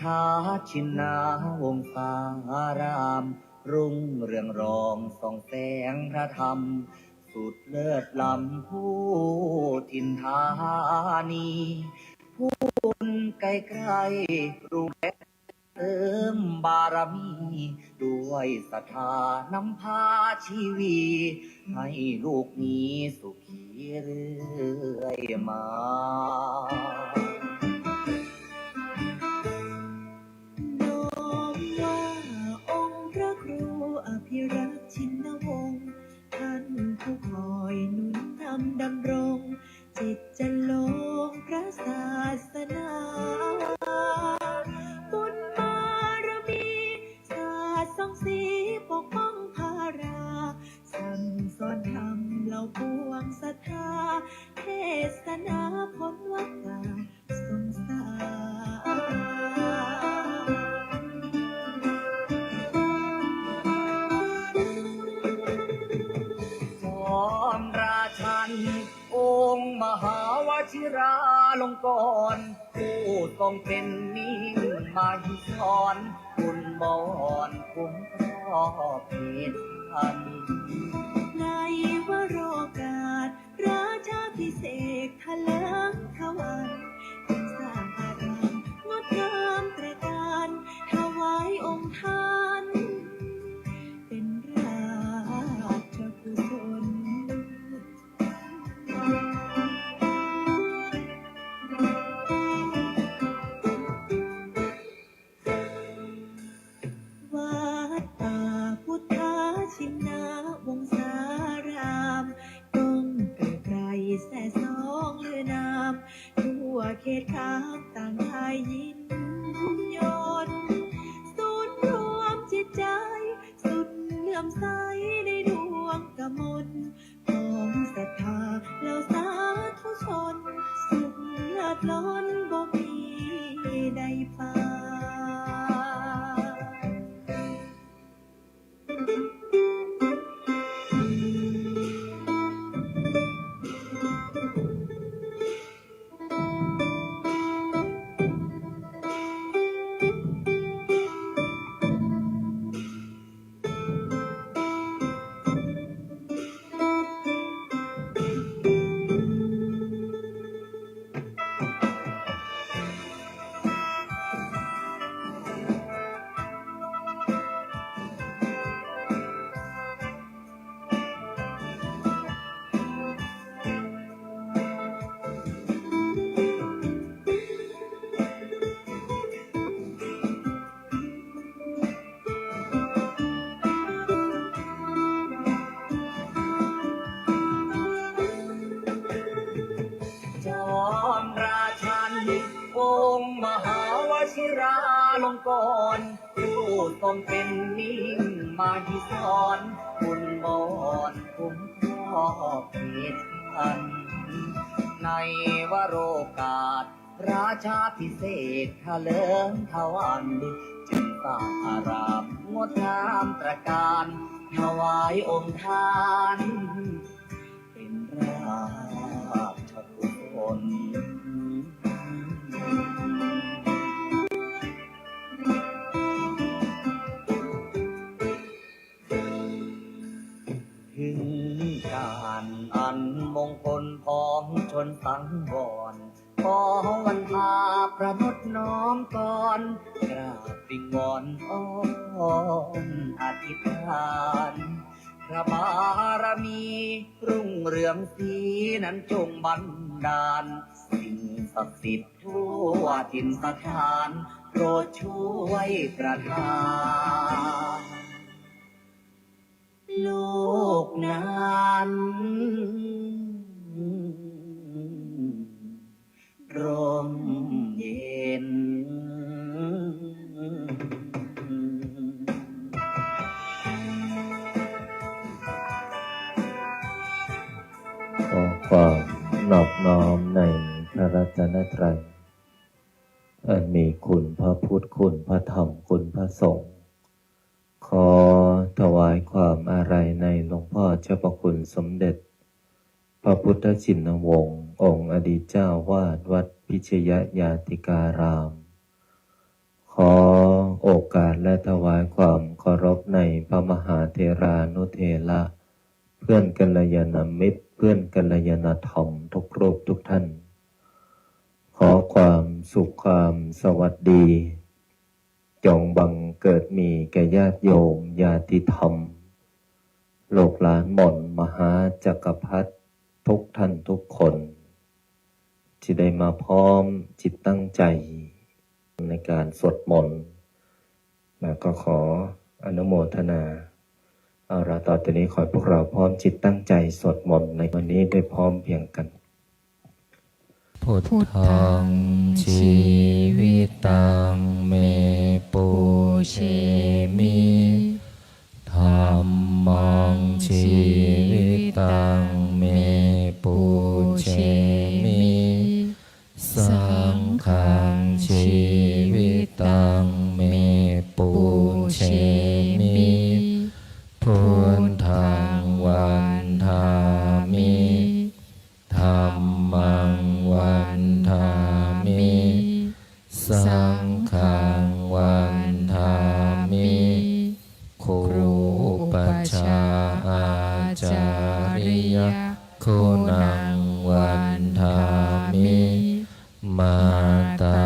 ธาชินาวงศาราม รุ่งเรืองรองส่องแสงพระธรรม สุดเลิศล้ำผู้ถิ่นธานีผู้ไกลไกลรู้เติมบารมีด้วยศรัทธานำพาชีวีให้ลูกนี้สุขีเรื่อยมาน้อมว่าองค์พระครูอภิรักษ์ชินวงศ์ท่านผู้คอยหนุนนำดำรงจิตจะลงพระศาสนาบุญบารมีศาสตร์ส่องสีปกป้องภาราสั่งสอนธรรมเหล่าปวงศรัทธาเทศนาพ้นวัฏฏะสงสารจอมราชันองค์มหาวชิราลงกรณ์ผู้ทรงเป็นนิ่งมาหิสอนคุณบอนคุ้มครอบเหตุพันในวโรกาสราชาพิเศษกทะเลิงทวันจึงสร้างอารามงดงามตระการถวายองค์ท่านเป็นราชกุศลวัดป่าพุทธชินวงศารามดงเกิดไกรแส่สองเลือนามทั่วเขตข้างต่างทายยินยนต์ศูนย์รวมจิตใจสุดเลื่อมใสในดวงกมลของศรัทธาเหล่าสาธุชนสุขเลิศล้นบ่มีใดปานจอมราชันองค์มหาวชิราลงกรณ์ผู้ทรงเป็นนิ่งมาหิสอนคุณบอนคุ้มครอบเหตุพันในวโรกาสราชาพิเศษกทะเลิงทวันจึงสร้างอารามงดงามตระการถวายองค์ท่านเป็นราชกุศลถึงการอันมงคลของชนสังวรขอวันพาประนุษน้อมก่อนกราบวิงวอนอ้อนอธิษฐานพระบารมีรุ่งเรืองสีนั้นจงบันดาลสิ่งศักดิ์สิทธิ์ทั่วถิ่นสถานโปรดช่วยประทานโลกนั้นร่มเย็นขอความนอบน้อมในพระรัตนตรัยอันมีคุณพระพุทธคุณพระธรรมคุณพระสงฆ์ขอถวายความอาลัยในหลวงพ่อเจ้าประคุณสมเด็จพระพุทธชินวงศ์องค์อดีตเจ้าวาดวัดพิชยญาติการามข ขอโอกาสและถวายความเคารพในพระมหาเถรานุเถระเพื่อนกัลยาณมิตรเพื่อนกัลยาณธรรมทุกรูปทุกท่าน ขอความสุขความสวัสดีจงบังเกิดมีแก่ญาติโยมญาติธรรมโลกหลานหม่นมหาจักรพรรดิทุกท่านทุกคนที่ได้มาพร้อมจิตตั้งใจในการสวดมนต์แล้วก็ขออนุโมทนาเอาละต่อจากนี้ขอให้พวกเราพร้อมจิตตั้งใจสวดมนต์ในวันนี้ได้พร้อมเพรียงกันพุทธังชีวิตังเมปุเชมิธัมมังชีวิตังเมปุเชมิสังฆังชีวิตังเมปุเชมิพุทธังวันทามิธัมมังวันทามิสังฆังวันทามิครูปัชฌาอาจาริยคุณังวันทามิมาตา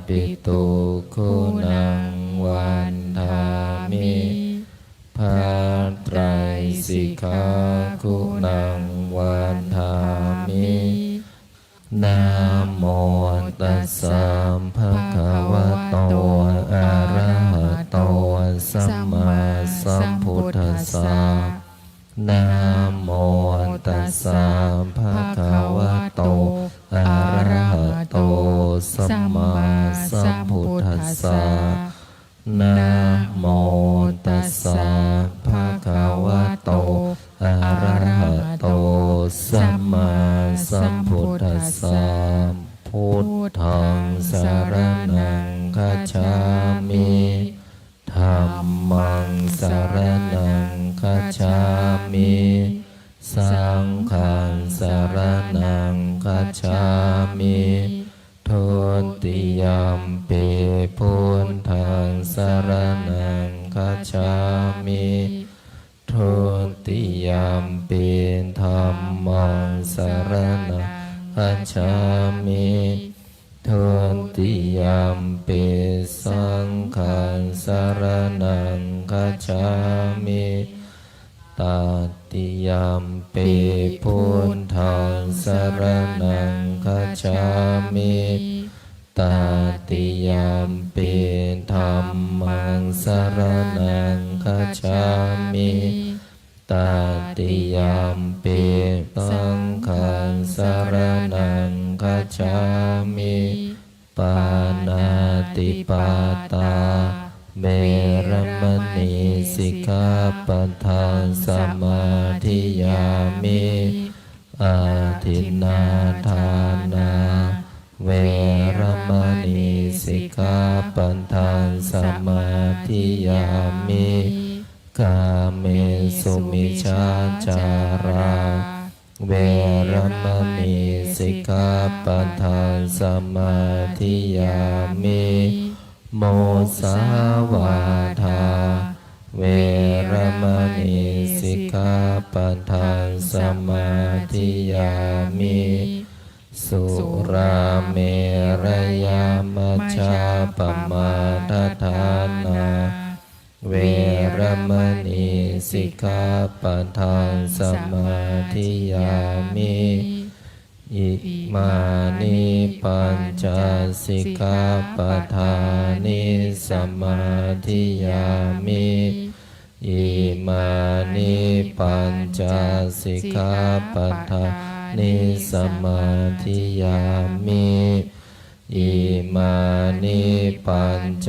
ปิตุคุณังวันทามิภัตไตรสิกขาคุณังวันทามินะโมตัสสะภะคะวะโตอะระหะโตสัมมาสัมพุทธัสสะนะโมตัสสะภะคะวะโตอะระหะโตสัมมาสัมพุทธัสสะนะโมตัสสะภะคะวะโตอะระหะโตสัมมาสัมพุทธัสสะพุทธังสรณังคัจฉามิธัมมังสรณังคัจฉามิสังฆังสรณังคัจฉามิทุติยัมปิพุทธังสรณังคัจฉามิทุติยัมปิธัมมังสรณังคัจฉามิทุติยัมปิสังฆังสรณังคัจฉามิตติยัมปิพุทธังสรณังคัจฉามิตติยัมปิธัมมังสรณังคัจฉามิตติยัมปิสังฆังสรณังคัจฉามิปานาติปาตาเวรมณีสิกขาปัฏฐานสมาธิยามิอาทินนาทานาเวรมณีสิกขาปัฏฐานสมาธิยามิกาเมสุมิจฉาจาราเวรมณีสิกขาปัฏฐานสมาธิยามิโมสาวาทาเวรมณีสิกขาปัฏฐานสมาธิยามิสุราเมรยามัชฌาปมาทฐานาเวรมณีสิกขาปัฏฐานสมาธิยามิอิมานิปัญจสิกขาปัฏฐานิสมาธิยามิอิมานิปัญจสิกขาปัฏฐานิสมาธิยามิอิมานิปัญจ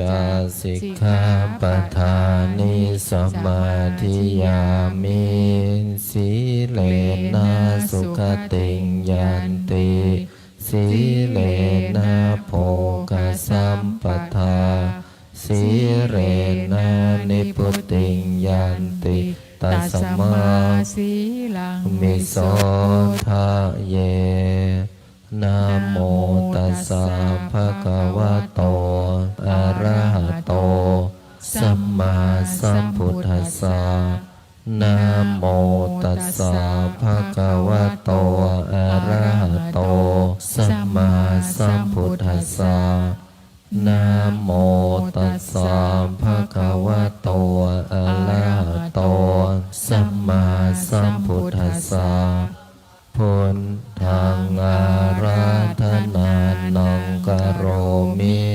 สิกขาปัฏฐานิสมาธิยามิสีเลนะสุขติงยันติสีเลนะโภคสัมปทาสีเรนะนิพพุติงยันติตัสมาสีลังมิโสทะเยนะโมตัสสะภะคะวะโต อะระหะโตสัมมาสัมพุทธัสสะนะโมตัสสะภะคะวะโตอะระหะโตสัมมาสัมพุทธัสสะนะโมตัสสะภะคะวะโตอะระหะโตสัมมาสัมพุทธัสสะพุทธังอาราธนานังกโรมิ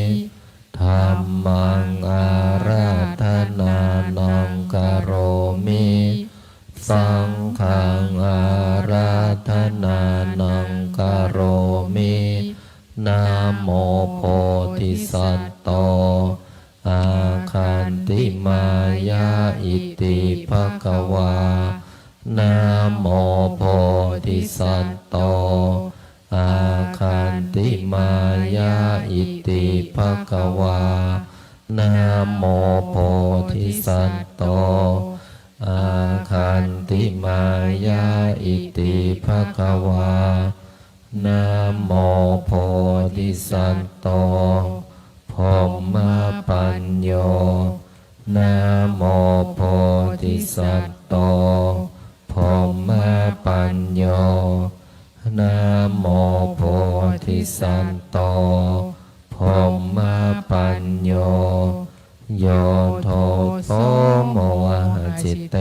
ธัมมังอาราธนานังกโรมิสังฆังอาราธนานังกโรมินะโมโพธิสัตโตอาคันติมายาอิติภควานะโมโพธิสัตโตอาคันติมายาอิติภควานะโมโพธิสัตโตอาคันติมายาอิติภควานะโมโพธิสัตโตพรหมปัญโยนะโมโพธิสัตโตพรหมปัญโยนะโมโพธิสัตโตพรหมปัญโยโยโทโตโมหะจิตเต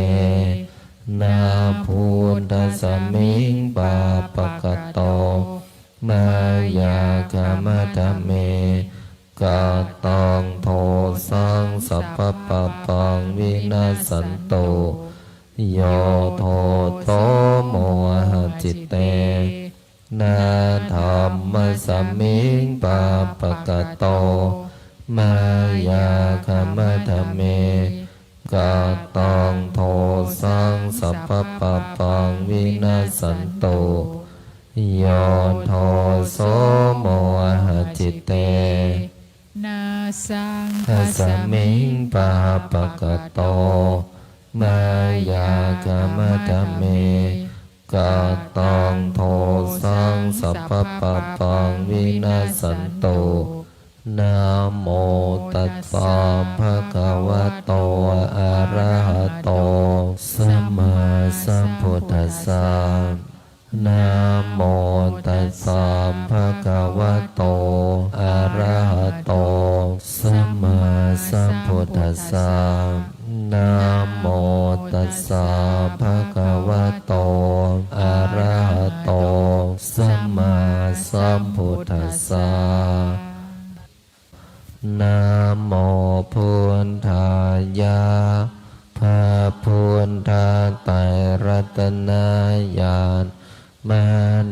นาภูตสมิงปาปะกะโตมายากามะทะเมกาตังโทสังสัพพะปะปังวินาสันโตโยโทโตโมหะจิตเตนาธัมมะสมิงปาปะกะโตมายากามะทะเมกาตังโทสังสัพพะปะปังวินาสันโตโยโทโสโมหะจิตเตนาสัง ทัสสมิงปาปะกะโตมายากามะทะเมกาตังโทสังสัพพะปะปังวินาสันโตนะโมตัสสะภะคะวะโตอะระหะโตสัมมาสัมพุทธัสสะนะโมตัสสะภะคะวะโตอะระหะโตสัมมาสัมพุทธัสสะนะโมตัสสะภะคะวะโตอะระหะโตสัมมาสัมพุทธัสสะนะโมพุทธายะพระพุทธไตรรัตนญาณม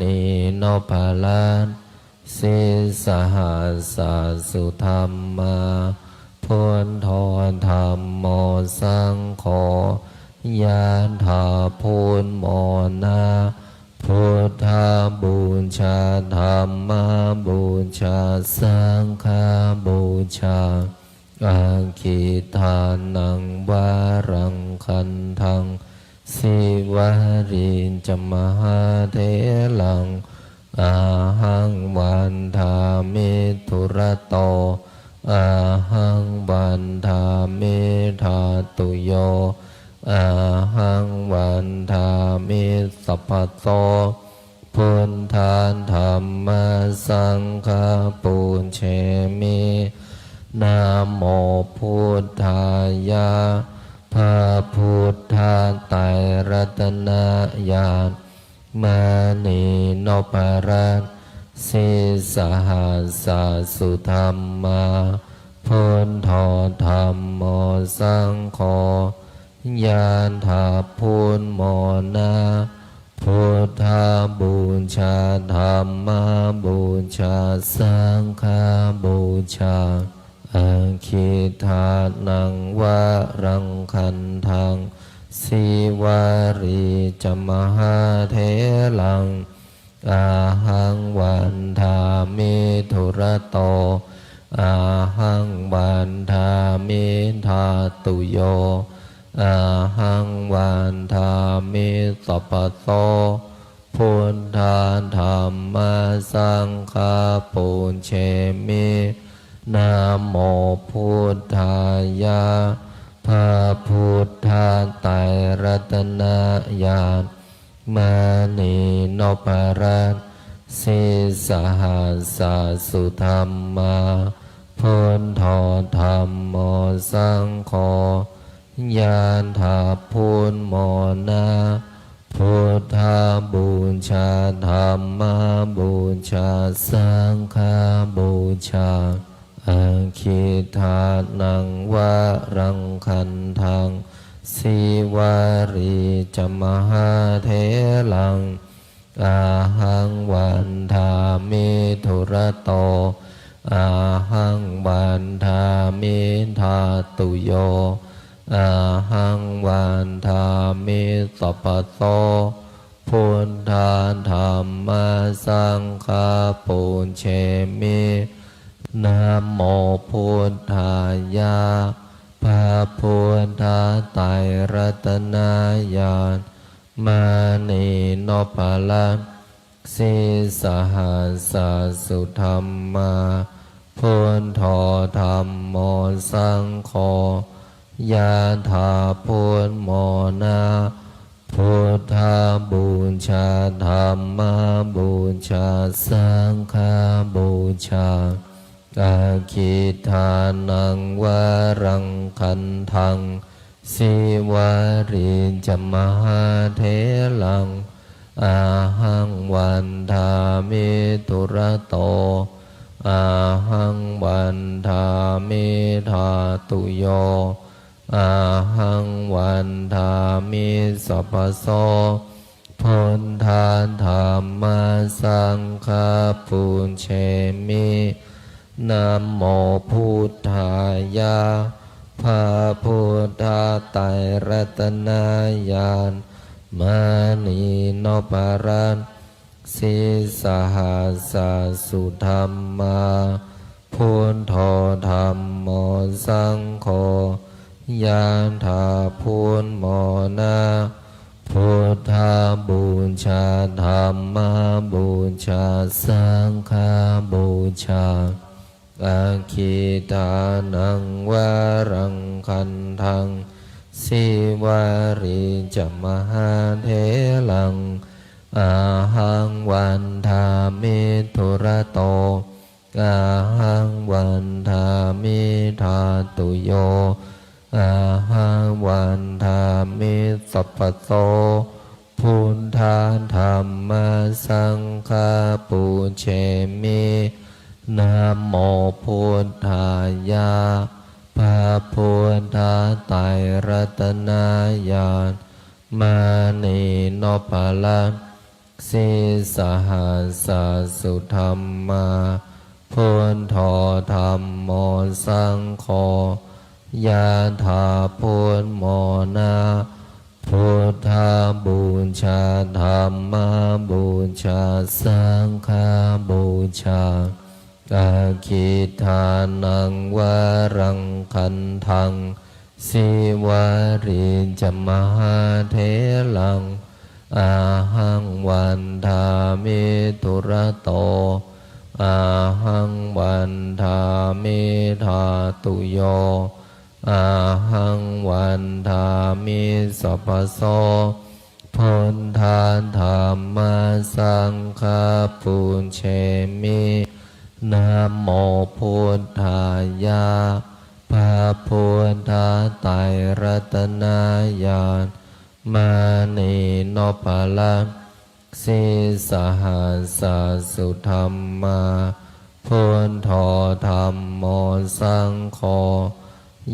ณีโนภาลันสิสหัสสะสุธรรมาพุทโธธรรมโมสังโฆยะถาพุทโมนาพุทธบูชาธรรมบูชาสังฆบูชาอาคิทานังวารังคันทังสิวารินจมหาเทลังอาหังวันทามิทุระโตอาหังวันทามิธาตุโยอาหังวันทามิสัพพะโตพุทธานธรรมสังฆปุญเชมินะโมพุทธายะพระพุทธไตรรัตนญาณมณีโนภาลันสิสหัสสะสุธรรมาพุทโธธรรมโมสังโฆยะถาพุทโมนาพุทธบูชาธรรมบูชาสังฆบูชาอาคิทานังวารังคันทังสิวารีจมหาเทลังอาหังวันทามิทุระโตอาหังวันทามิธาตุโยอาหังวันทามิสัพพะโตพุทธานธรรมสังฆปุญเชมิ นะโมพุทธายะพระพุทธไตรรัตนญาณมานีนพรัตน์สิสหัสสะสุธรรมาพุทโธธัมโมสังโฆยานถาพุทโมนาพุทธาบูชาธัมมาบูชาสังฆาบูชาอาคิทานังวะรังคันทังสิวารีจมหาเทลังอาหังวันทามิธุระโตอาหังวันทามิทาตุโยอาหังวันทามิสัพพโสพุทธาธัมมาสังฆาปุญเชมินะโมพุทธายะพระพุทธไตรรัตนญาณมานีนพรัตน์สิสหัสสะสุธรรมาพุทโธธัมโมสังโฆยะถาพุทโมนาพุทธาบูชาธัมมาบูชาสังฆาบูชาอาคิทานังวะรังคันทังสิวาริจมหาเทลังอาหังวันทามิธุระโตอาหังวันทามิทาตุโยอาหังวันทามิสัพพโสพุทธาธัมมาสังฆาปุญเชมินะโมพุทธายะพระพุทธไตรรัตนญาณมานีนพรัตน์สิสหัสสะสุธรรมาพุทโธธัมโมสังโฆยานถาพุทโมนาพุทธาบูชาธัมมาบูชาสังฆาบูชาอาคิทานังวะรังคันทังสิวาริจมหาเทลังอาหังวันทามิธุระโตอาหังวันทามิทาตุโยอาหังวันทามิสัพพโสพุทธาธัมมาสังฆาปุญเชมินะโมพุทธายะพระพุทธไตรรัตนญาณมานีนพรัตน์สิสหัสสะสุธรรมาพุทโธธัมโมสังโฆยะถาพุทโมนาพุทธาบูชาธัมมาบูชาสังฆาบูชาอาคิทานังวะรังคันทังสิวาริจมหาเทลังอาหังวันทามิธุระโตอาหังวันทามิทาตุโยอาหังวันทามิสัพพโสพุทธาธัมมาสังฆาปุญเชมินะโมพุทธายะพระพุทธไตรรัตนญาณมานีนพรัตน์สิสหัสสะสุธรรมาพุทโธธัมโมสังโฆ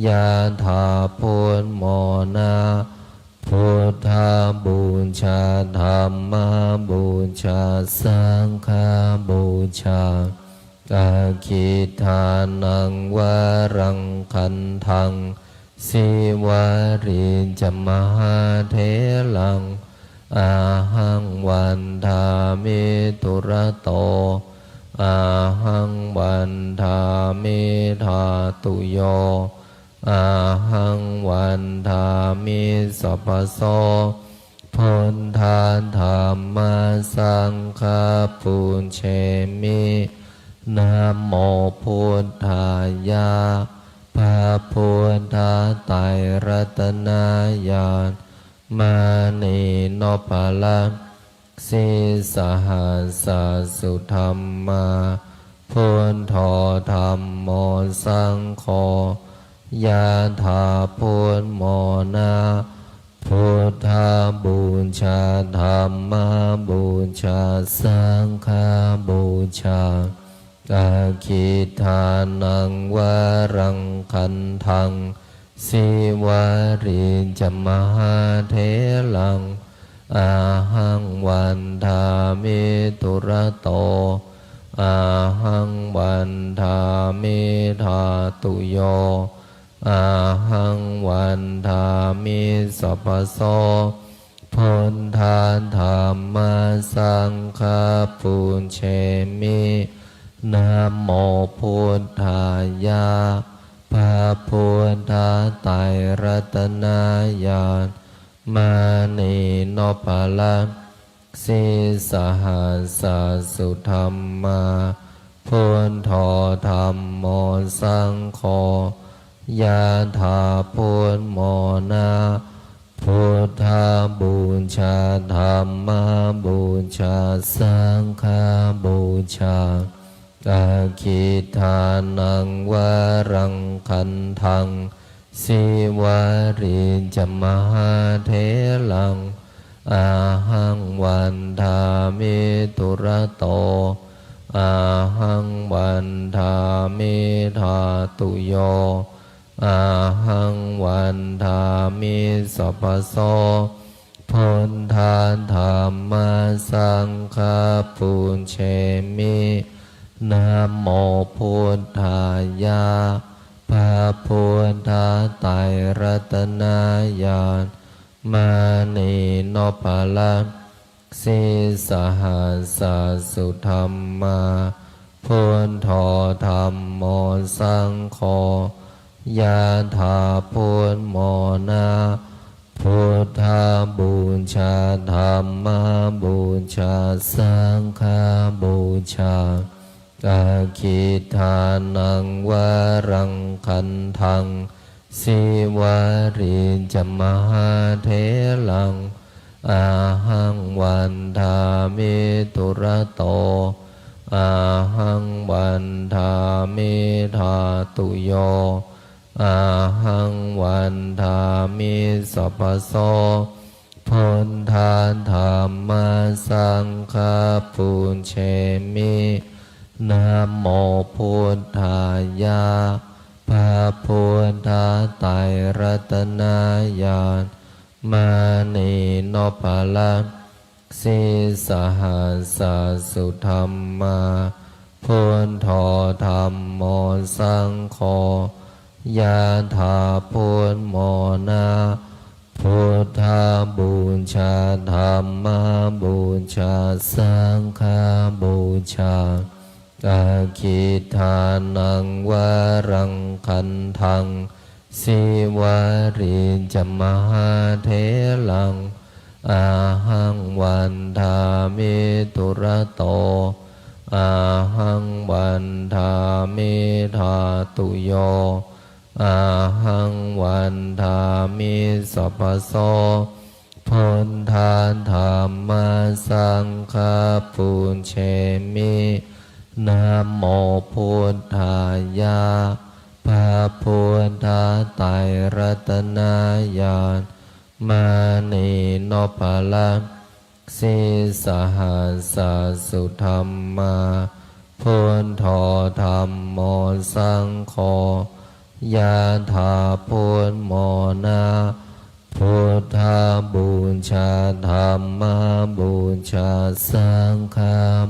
ยะถาพุทโมนาพุทธาบูชาธัมมาบูชาสังฆาบูชาอาคิทานังวะรังคันทังสิวาริจมหาเทลังอาหังวันทามิธุระโตอาหังวันทามิทาตุโยอาหังวันทามิสัพพโสพุทธาธัมมาสังฆาปุญเชมิ นะโมพุทธายะพระพุทธไตรรัตนญาณมานีโนภลังสิสหัสสุธรรมาพุทโธธรรมโมสังโฆยะถาพุทโมนาพุทธบูชาธรรมบูชาสังฆบูชาอาคิทานังวรังคันทังสิวาริจมหาเถลังอาหังวันทามิตุระโตอาหังวันทามิธาตุโยอาหังวันทามิสัพพโสพุทธาธรรมสังฆปุญเชมินะโมพุทธายะพระพุทธไตรรัตนญาณมานีโนภลังสิสหัสสุธรรมาพุทโธธรรมโมสังโฆยะถาพุทโมนาพุทธบูชาธรรมบูชาสังฆบูชาอาคิทานังวรังคันทังสิวาริจมหาเถลังอาหังวันทามิตุระโตอาหังวันทามิธาตุโยอาหังวันทามิสัพพโสพุทธาธรรมสังฆปุญเชมินะโมพุทธายะพระพุทธไตรรัตนญาณมานีโนภลังสิสหัสสุธรรมาพุทโธธรรมโมสังโฆยะถาพุทโมนาพุทธบูชาธรรมบูชาสังฆบูชาอาคิทานังวรังคันทังสิวาริจมหาเถลังอาหังวันทามิตุระโตอาหังวันทามิธาตุโยอาหังวันทามิสัพพโสพุทธาธรรมสังฆปุญเชมินะโมพุทธายะพระพุทธไตรรัตนญาณมานีโนภลังสิสหัสสุธรรมาพุทโธธรรมโมสังโฆยะถาพุทโมนาพุทธบูชาธรรมบูชาสังฆบูชาอาคิทานังวรังคันทังสิวาริจมหาเถลังอาหังวันทามิตุระโตอาหังวันทามิธาตุโยอาหังวันทามิสัพพโสพุทธาธรรมสังฆปุญเชมินะโมพุทธายะพระพุทธไตรรัตนญาณมานีโนภลังสิสหัสสุธรรมาพุทโธธรรมโมสังโฆยะถาพุทโมนาพุทธบูชาธรรมบูชาสังฆ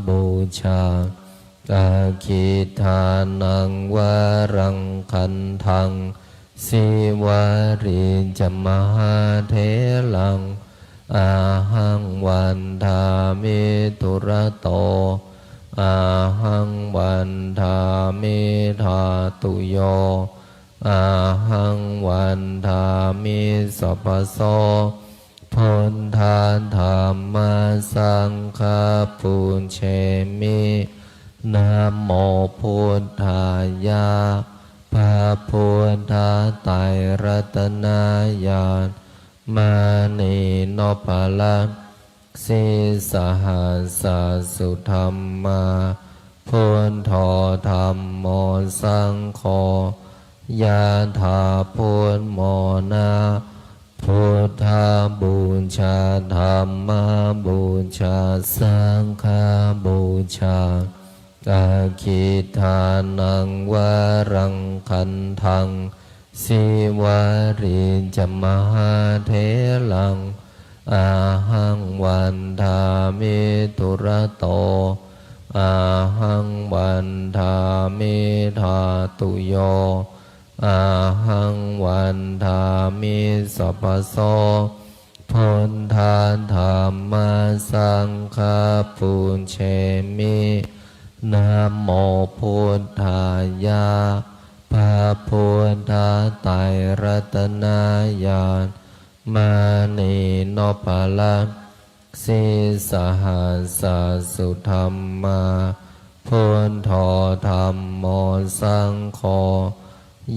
บูชาอาคิทานังวรังคันทังสิวาริจมหาเถลังอาหังวันทามิตุระโตอาหังวันทามิธาตุโยอาหังวันทามิสัพพโสพุทธาธรรมสังฆปุญเชมิ นะโมพุทธายะพระพุทธไตรรัตนญาณมานีโนปะละสิสหัสสุธรรมาพุทโธธรรมโมสังโฆยะถาพุทโมนะพุทธบูชาธรรมบูชาสังฆบูชาอาคิทานังวรังคันทังสิวาริจมหาเถลังอาหังวันทามิตุระโตอาหังวันทามิธาตุโยอาหังวันทามิสัพพโสพุทธาธัมมาสังฆาปุญเชมินะโมพุทธายะพระพุทธไตรรัตนญาณมานีโนปะละสิสหัสสุธรรมาพุทโธธรรมโมสังโฆ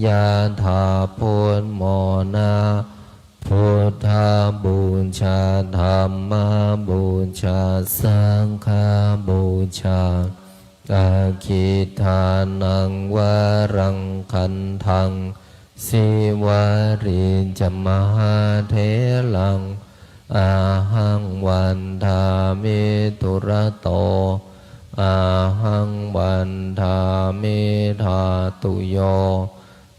ยะถาพุทโมนะพุทธบูชาธรรมบูชาสังฆบูชาอาคิทานังวรังคันทังสิวาริจมหาเถลังอาหังวันทามิตุระโตอาหังวันทามิธาตุโย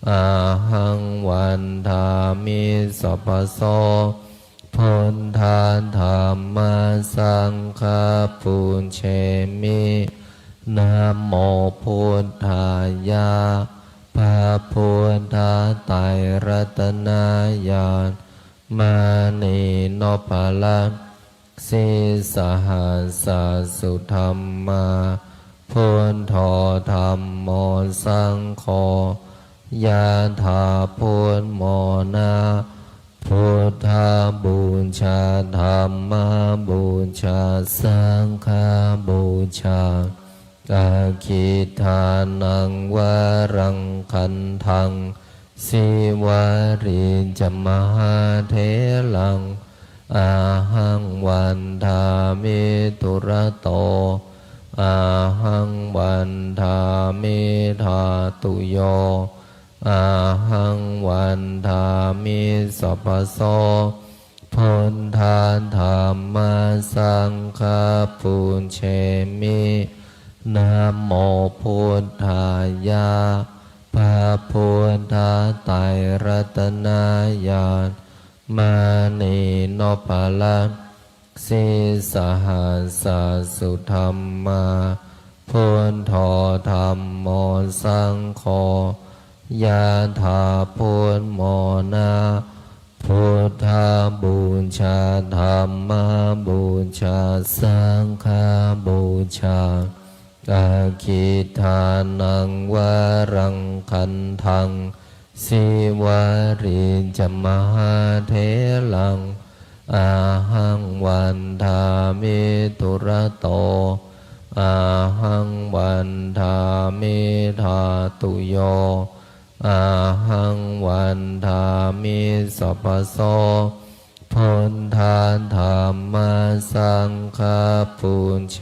อาหังวันทามิสัพพโสพุทธาธัมมาสังฆาปุญเชมินะโมพุทธายะพระพุทธไตรรัตนญาณมานีโนปะละสิสหัสสุธรรมาพุทโธธรรมโมสังโฆยะถาพุทโมนะพุทธบูชาธรรมบูชาสังฆบูชาอาคิทานังวรังคันทังสิวาริจมหาเถลังอาหังวันทามิตุระโตอาหังวันทามิธาตุโยอาหังวันทามิสัพพโสพุทธาธัมมาสังฆาปุญเชมินะโมพุทธายะพระพุทธไตรรัตนญาณมานีโนปะละสิสหัสสุธรรมาพุทโธธรรมโมสังโฆยะถาพุทโมนะพุทธบูชาธรรมบูชาสังฆบูชาอาคิทานังวรังคันทังสิวาริจมหาเถลังอาหังวันทามิตุระโตอาหังวันทามิธาตุโยอาหังวันทามิสัพพโสพุทธาธัมมาสังฆาปุญเช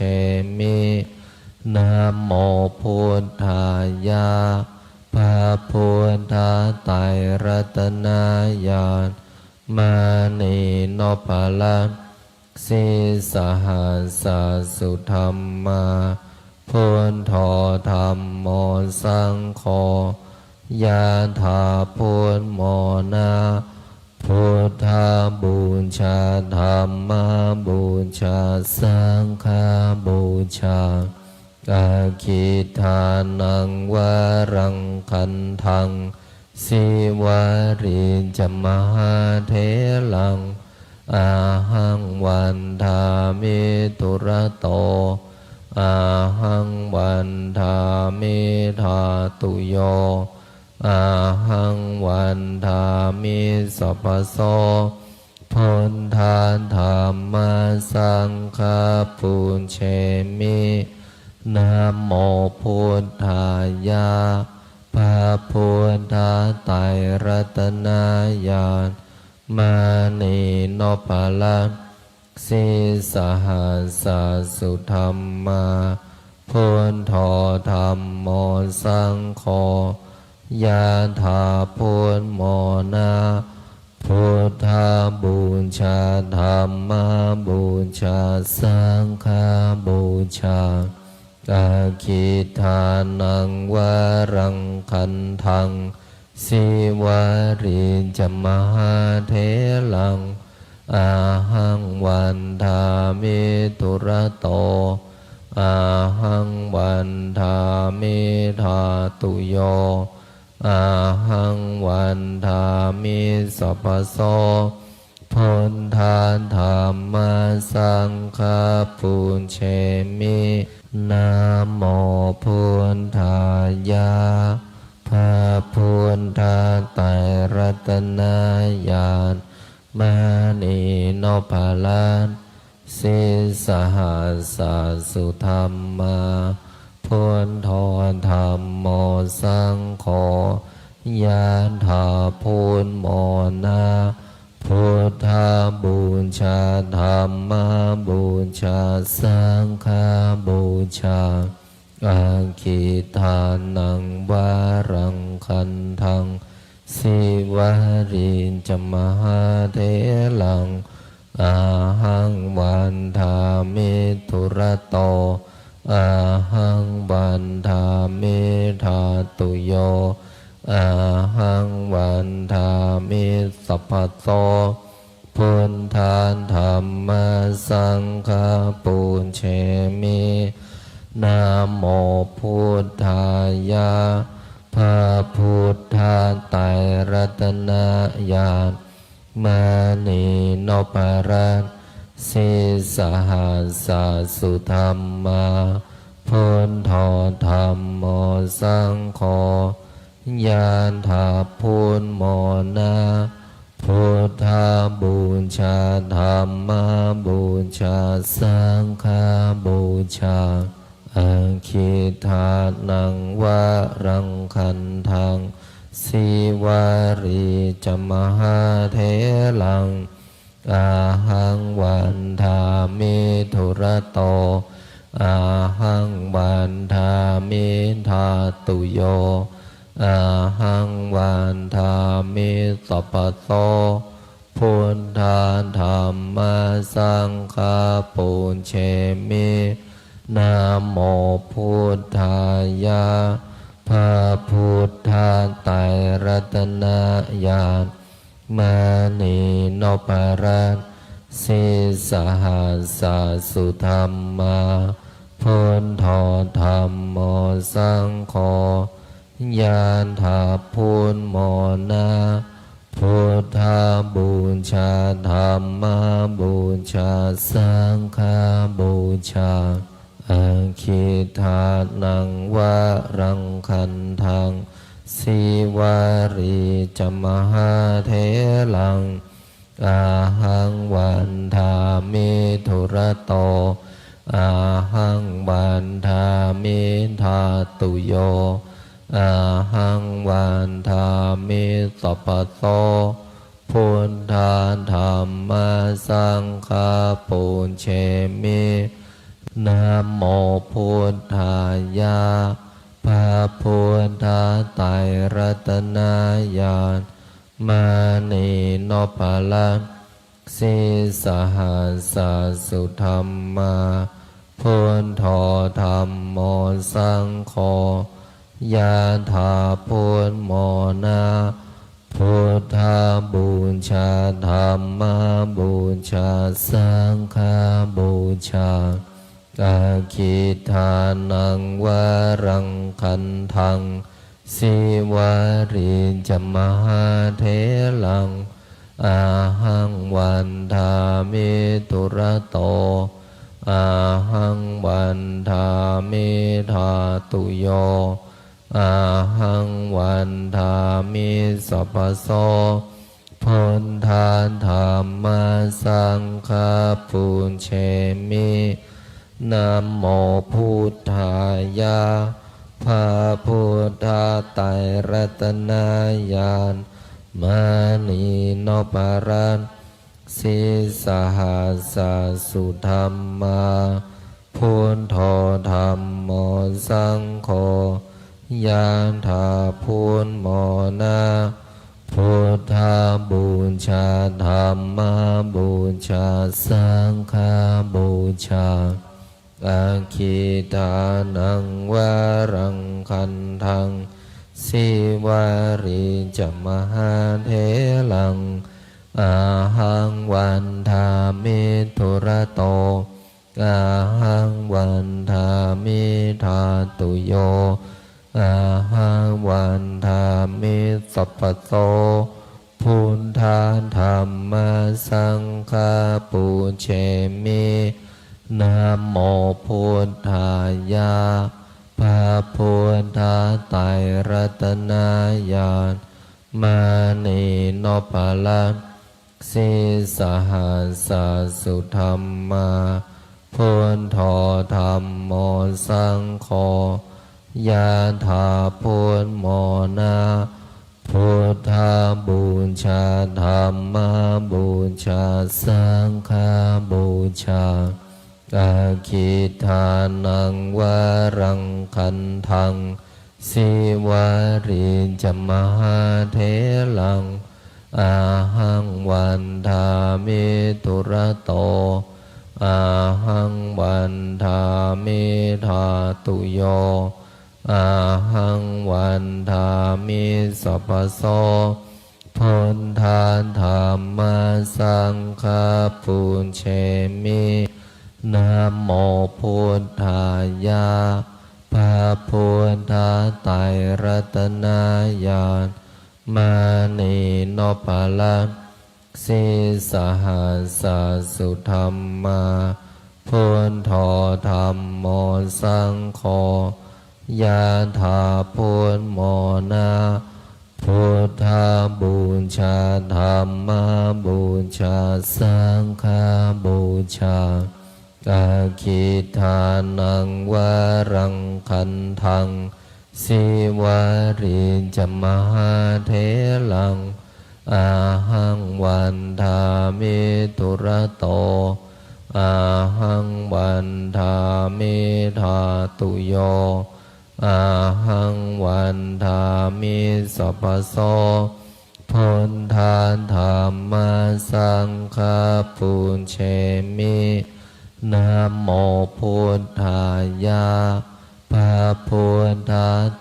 มินะโมพุทธายะพระพุทธไตรรัตนญาณมานีโนปะละสิสหัสสุธรรมาพุทโธธรรมโมสังโฆยะถาพุทโมนะพุทธบูชาธรรมบูชาสังฆบูชาอาคิทานังวรังคันทังสิวาริจมหาเถลังอาหังวันทามิตุระโตอาหังวันทามิธาตุโยอาหังวันทามิสัพพโสพุทธาธัมมาสังฆาปุญเชมิ นะโมพุทธายะพระพุทธไตรรัตนญาณมานีโนภาลังสีสหัสสุธรรมาพุทโธธรรมโมสังโฆยะถาพุทโมนาพุทธาบูชาธรรมบูชาสังฆบูชาอาคิทานังวารังคันทังสิวาริจมหาเถลังอาหังวันทามิตุระโตอาหังวันทามิธาตุโยอาหังวันทามิสัพพโสพุทธาธัมมาสังฆาปุญเชมินะโมพุทธายะพระพุทธไตรรัตนญาณมานีโนภาลังสีสหัสสุธรรมาพุทโธธรรมโมสังโฆยะถาพุทโมนาพุทธาบูชาธรรมบูชาสังฆบูชาอาคิทานังวารังคันทังสิวาริจมหาเถลังอาหังวันทามิตุระโตอาหังวันทามิธาตุโยอาหังวันทามิสัพพโสพุทธาธัมมาสังฆาปุญเชมินะโมพุทธายะพระพุทธไตรรัตนญาณมานีโนภาลังสีสหัสสุธรรมาพุทโธธรรมโมสังโฆยะถาพุทโมนาพุทธาบูชาธรรมบูชาสังฆบูชาอาคิทานังวารังคันทังสิวาริจมหาเถลังอาหังวันทามิตุระโตอาหังวันทามิธาตุโยอาหังวันทามิสัพพโสพุทธาธัมมาสังฆาปุญเชมินะโมพุทธายะพระพุทธไตรรัตนญาณมานีโนภาลังสีสหัสสุธรรมาพุทโธธรรมโมสังโฆยะถาพุทโมนาพุทธาบูชาธรรมบูชาสังฆบูชาอาคิทานังวารังคันทังสิวาริจมหาเถลังอาหังวันทามิตุระโตอาหังวันทามิธาตุโยอาหังวันทามิสัพพโสพุทธาธัมมาสังฆาปุญเชมินะโมพุทธายะพระพุทธไตรรัตนญาณมานีโนภาลังสีสหัสสุธรรมาพุทโธธรรมโมสังโฆยะถาพุทโมนาพุทธาบูชาธรรมบูชาสังฆบูชาอาคิทานังวารังคันทังสิวาริจมหาเถลังอาหังวันทามิตุระโตอาหังวันทามิธาตุโยอาหังวันทามิสัพพโสพุทธาธัมมาสังฆาปุญเชมิ นะโมพุทธายะพระพุทธไตรรัตนญาณมานีโนปารันสิสหัสสสุธรรมาพุทโธธรรมโมสังโฆยานถาพุทโมนาพุทธาบูชาธรรมบูชาสังฆบูชาอาคิตานังวารังคันทังสิวาริจมหาเถลังอาหังวันทามิทุระโตอาหังวันทามิธาตุโยอาหังวันทามิสัพพโตพุทธาธรรมสังฆาปุเชมินะโมพุทธายะพระพุทธไตรรัตนญาณมานีโนปาลันสิสหัสสสุธรรมาพุทโธธรรมโมสังโฆยะถาพุทโมนาพุทธาบูชาธรรมบูชาสังฆบูชาอาคิทานังวารังคันทังสิวาริจมหาเถลังอาหังวันทามิทุระโตอาหังวันทามิธาตุโยอาหังวันทามิสัพพโสพุทธาธรรมสังฆาปุเชมินะโมพุทธายะพระพุทธไตรรัตนญาณมานีโนปาลันสิสหัสสสุธรรมาพุทโธธรรมโมสังโฆยะถาพุทโมนาพุทธาบูชาธรรมบูชาสังฆบูชาอาคิทานังวารังคันทังสิวาริจมหาเถลังอาหังวันทามิทุระโตอาหังวันทามิธาตุโยอาหังวันทามิสัพพโสพุทธาธรรมสังฆาปุเชมินะโมพุทธายะพระพุทธ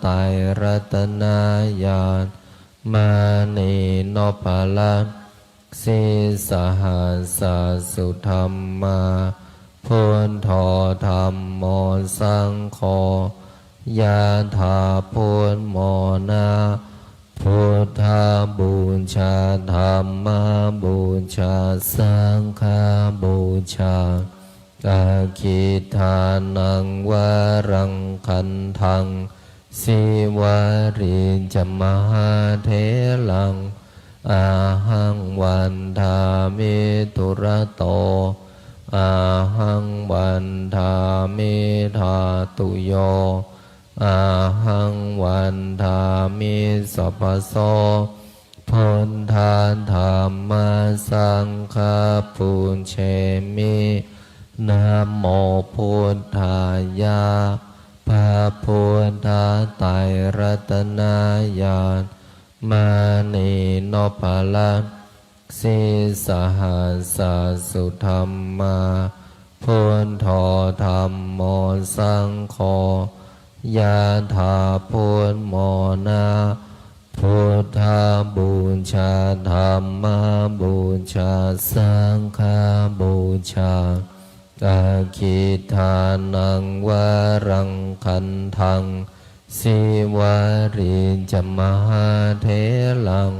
ไตรรัตนญาณมานีโนปาลันสิสหัสสสุธรรมาพุทโธธรรมโมสังโฆยะถาพุทโมนาพุทธาบูชาธรรมบูชาสังฆบูชาอาคิทานังวารังคันทังสิวาริจมหาเถลังอาหังวันทามิทุระโตอาหังวันทามิธาตุโยอาหังวันทามิสัพพโสพุทธาธรรมสังฆาปุเชมินะโมพุทธายะพระพุทธไตรรัตนญาณมานีโนปาลันสิสหัสสสุธรรมาพุทโธธรรมโมสังโฆยะถาพุทโมนาพุทธาบูชาธรรมบูชาสังฆบูชาอาคิทานังวารังคันทังสิวาริจมหาเถลัง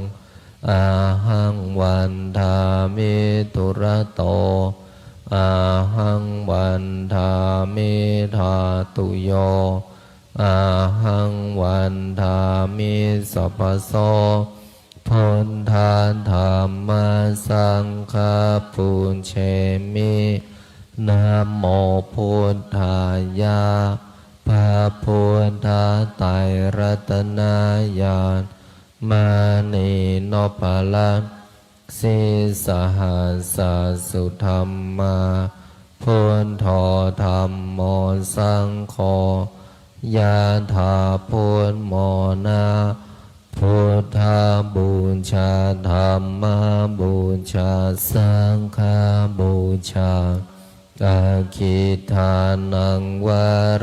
อาหังวันทามิทุระโตอาหังวันทามิธาตุโยอาหังวันทามิสัพพโสพุทธาธรรมสังฆาปุเชมิ นะโมพุทธายะพระพุทธไตรรัตนญาณมานีโนปะละสิสหัสสุธรรมาพุทโธธรรมโมสังโฆยะถาพุทโมนาพุทธบูชาธรรมบูชาสังฆบูชาอาคิทานังว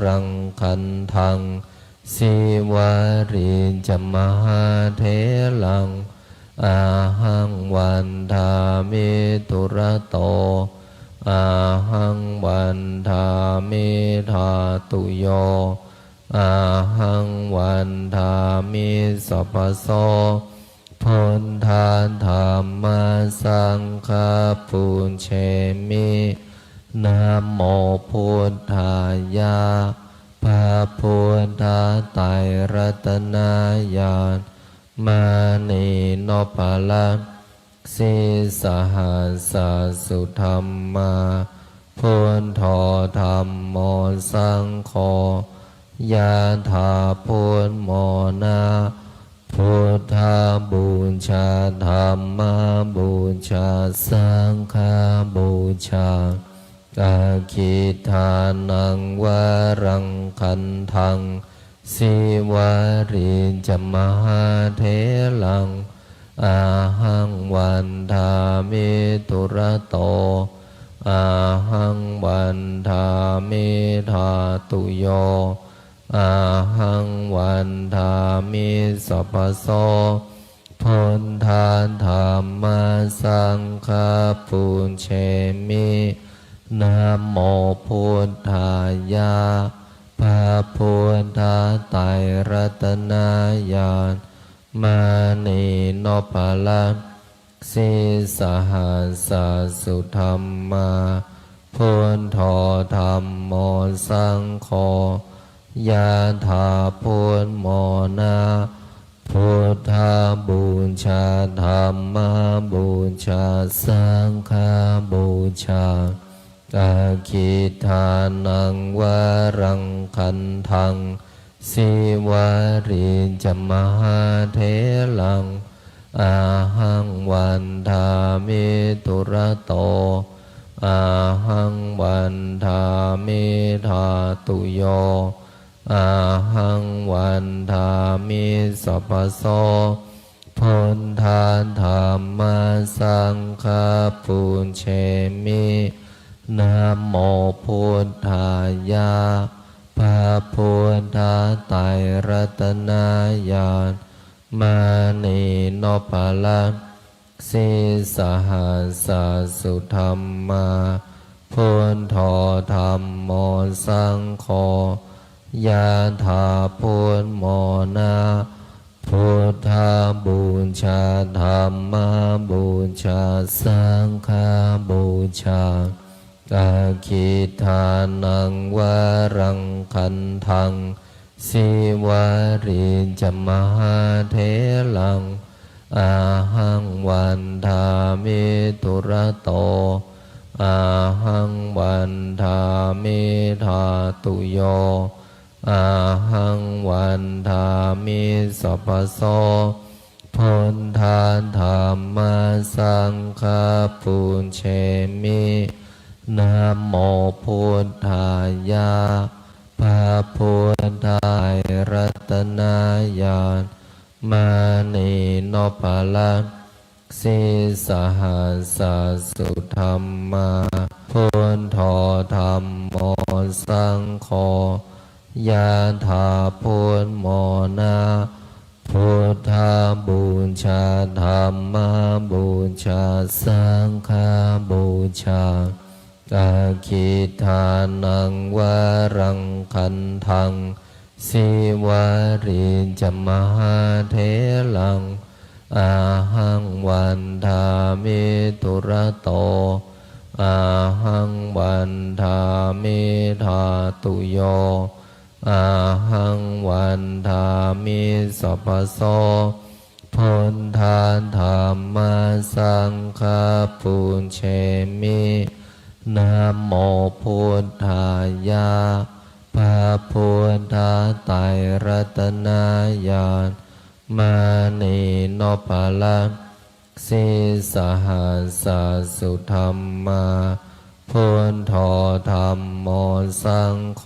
รังคันทังสิวาริจมหาเถลังอาหังวันทามิตุระโตอาหังวันทามิธาตุโยอาหังวันทามิสัพพโสพุทธาธรรมสังฆปุญเชมินะโมพุทธายะพระพุทธไตรรัตนญาณมานีโนปะละสิสหัสสุธรรมาพุทโธธรรมโมสังโฆยะถาพุทโมนาพุทธบูชาธรรมบูชาสังฆบูชาอาคิทานังวรังคันทังสิวาริจมหาเถลังอาหังวันทามิตุระโตอาหังวันทามิธาตุโยอาหังวันทามิสัพพโสพุทธาธรรมสังฆปุญเชมินะโมพุทธายะพระพุทธไตรรัตนญาณมานีโนปะละสิสหัสสุธรรมาพุทโธธรรมโมสังโฆยะถาพุทโมนาพุทธบูชาธรรมบูชาสังฆบูชาอาคิทานังวรังคันทังสิวาริจมหาเถลังอาหังวันทามิตุระโตอาหังวันทามิธาตุโยอาหังวันทามิสัพพโสพุทธาธรรมสังฆปุญเชมินะโมพุทธายะพระพุทธไตรรัตนญาณมานีโนปะละสิสหัสสุธรรมาพุทโธธรรมโมสังโฆยะถาพุทโมนาพุทธบูชาธรรมบูชาสังฆบูชาอาคิทานังวรังคันทังสิวาริจมหาเถลังอาหังวันทามิตุระโตอาหังวันทามิธาตุโยอาหังวันทามิสัพพโสพุทธาธรรมสังฆปุญเชมินะโมพุทธายะพระพุทธไตรรัตนญาณมานีโนปะละสิสหัสสุธรรมาพุทโธธรรมโมสังโฆยะถาพุทโมนาพุทธบูชาธรรมบูชาสังฆบูชาอาคิทานังวรังคันทังสิวาริจมหาเถลังอาหังวันทามิตุระโตอาหังวันทามิธาตุโยอาหังวันทามิสัพพโสพุทธาธรรมสังฆปุญเชมิ นะโมพุทธายะพระพุทธไตรรัตนญาณมานีโนภาลังสิสหัสสุธรรมาพุทโธธรรมโมสังโฆ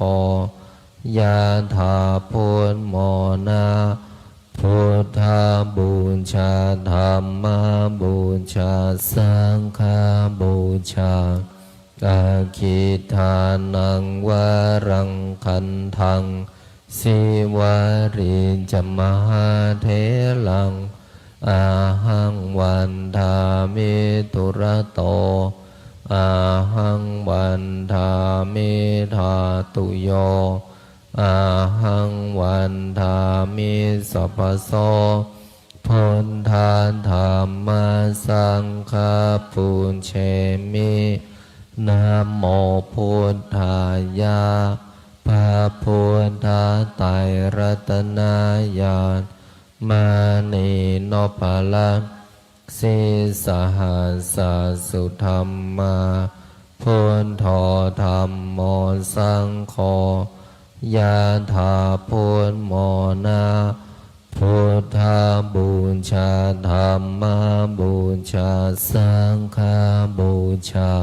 ยะถาพุทโมนาพุทธาบูชาธรรมบูชาสังฆบูชาอาคิทานังวรังคันทังสิวาริจมหาเถลังอาหังวันทามิตุระโตอาหังวันทามิธาตุโยอาหังวันทามิสัพพโสพุทธาธรรมสังฆปุญเชมินะโมพุทธายะพระพุทธไตรรัตนญาณมานีโนภาลังสิสหัสสุธรรมาพุทโธธรรมโมสังโฆยะถาพุทโมนาพุทธาบูชาธรรมบูชาสังฆบูชา